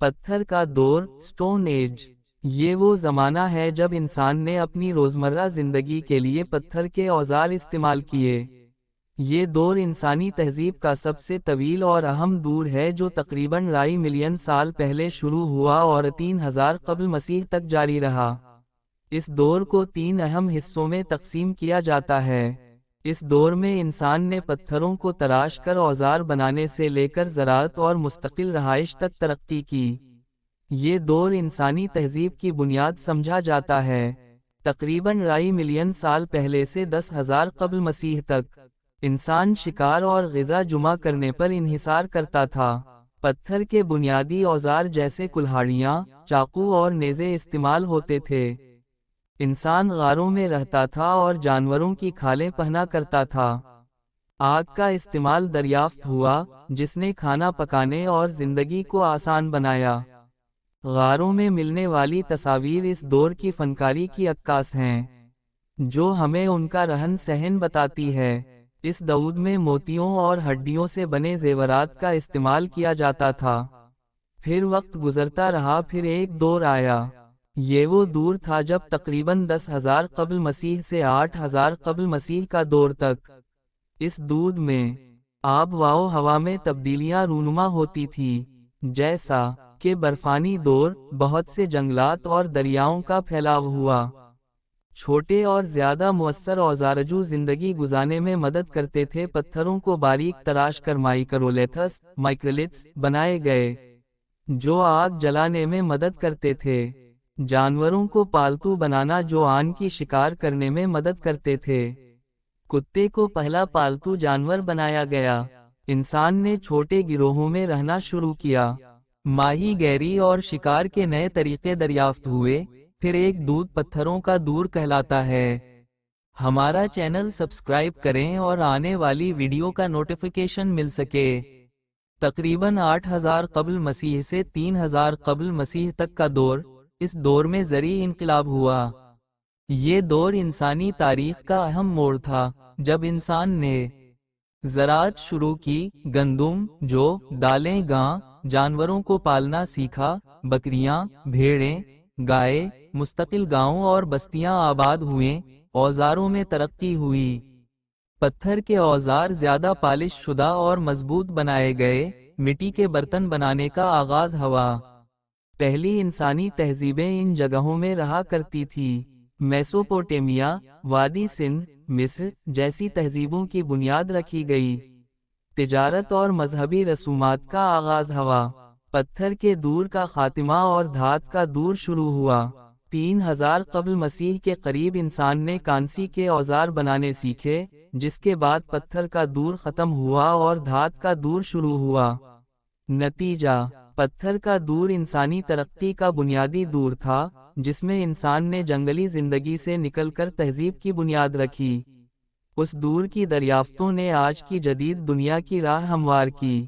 پتھر کا دور، سٹون ایج۔ یہ وہ زمانہ ہے جب انسان نے اپنی روزمرہ زندگی کے لیے پتھر کے اوزار استعمال کیے۔ یہ دور انسانی تہذیب کا سب سے طویل اور اہم دور ہے جو تقریباً 2.5 ملین سال پہلے شروع ہوا اور 3000 قبل مسیح تک جاری رہا۔ اس دور کو 3 اہم حصوں میں تقسیم کیا جاتا ہے۔ اس دور میں انسان نے پتھروں کو تراش کر اوزار بنانے سے لے کر زراعت اور مستقل رہائش تک ترقی کی۔ یہ دور انسانی تہذیب کی بنیاد سمجھا جاتا ہے۔ تقریباً 2.5 ملین سال پہلے سے 10,000 قبل مسیح تک، انسان شکار اور غذا جمع کرنے پر انحصار کرتا تھا۔ پتھر کے بنیادی اوزار جیسے کلہاڑیاں، چاقو اور نیزے استعمال ہوتے تھے۔ انسان غاروں میں رہتا تھا اور جانوروں کی کھالیں پہنا کرتا تھا۔ آگ کا استعمال دریافت ہوا، جس نے کھانا پکانے اور زندگی کو آسان بنایا۔ غاروں میں ملنے والی تصاویر اس دور کی فنکاری کی عکاس ہیں، جو ہمیں ان کا رہن سہن بتاتی ہے۔ اس دور میں موتیوں اور ہڈیوں سے بنے زیورات کا استعمال کیا جاتا تھا۔ پھر وقت گزرتا رہا، پھر ایک دور آیا۔ یہ وہ دور تھا جب تقریباً 10,000 قبل مسیح سے 8,000 قبل مسیح کا دور تک، اس دور میں آب و ہوا میں تبدیلیاں رونما ہوتی تھی، جیسا کہ برفانی دور، بہت سے جنگلات اور دریاؤں کا پھیلاؤ ہوا۔ چھوٹے اور زیادہ مؤثر اوزارجو زندگی گزارنے میں مدد کرتے تھے۔ پتھروں کو باریک تراش کر مائکرولیتھس بنائے گئے، جو آگ جلانے میں مدد کرتے تھے۔ جانوروں کو پالتو بنانا جو آن کی شکار کرنے میں مدد کرتے تھے۔ کتے کو پہلا پالتو جانور بنایا گیا۔ انسان نے چھوٹے گروہوں میں رہنا شروع کیا۔ ماہی گیری اور شکار کے نئے طریقے دریافت ہوئے۔ پھر ایک دودھ پتھروں کا دور کہلاتا ہے۔ ہمارا چینل سبسکرائب کریں اور آنے والی ویڈیو کا نوٹیفیکیشن مل سکے۔ تقریباً 8,000 قبل مسیح سے 3,000 قبل مسیح تک کا دور، اس دور میں زرعی انقلاب ہوا۔ یہ دور انسانی تاریخ کا اہم موڑ تھا، جب انسان نے زراعت شروع کی، گندم، جو، دالیں، جانوروں کو پالنا سیکھا، بکریاں، بھیڑیں، گائے، مستقل گاؤں اور بستیاں آباد ہوئیں، اوزاروں میں ترقی ہوئی۔ پتھر کے اوزار زیادہ پالش شدہ اور مضبوط بنائے گئے، مٹی کے برتن بنانے کا آغاز ہوا۔ پہلی انسانی تہذیبیں ان جگہوں میں رہا کرتی تھی۔ میسوپوٹیمیا، وادی سندھ، مصر جیسی تہذیبوں کی بنیاد رکھی گئی۔ تجارت اور مذہبی رسومات کا آغاز ہوا۔ پتھر کے دور کا خاتمہ اور دھات کا دور شروع ہوا۔ 3,000 قبل مسیح کے قریب انسان نے کانسی کے اوزار بنانے سیکھے، جس کے بعد پتھر کا دور ختم ہوا اور دھات کا دور شروع ہوا۔ نتیجہ، پتھر کا دور انسانی ترقی کا بنیادی دور تھا، جس میں انسان نے جنگلی زندگی سے نکل کر تہذیب کی بنیاد رکھی۔ اس دور کی دریافتوں نے آج کی جدید دنیا کی راہ ہموار کی۔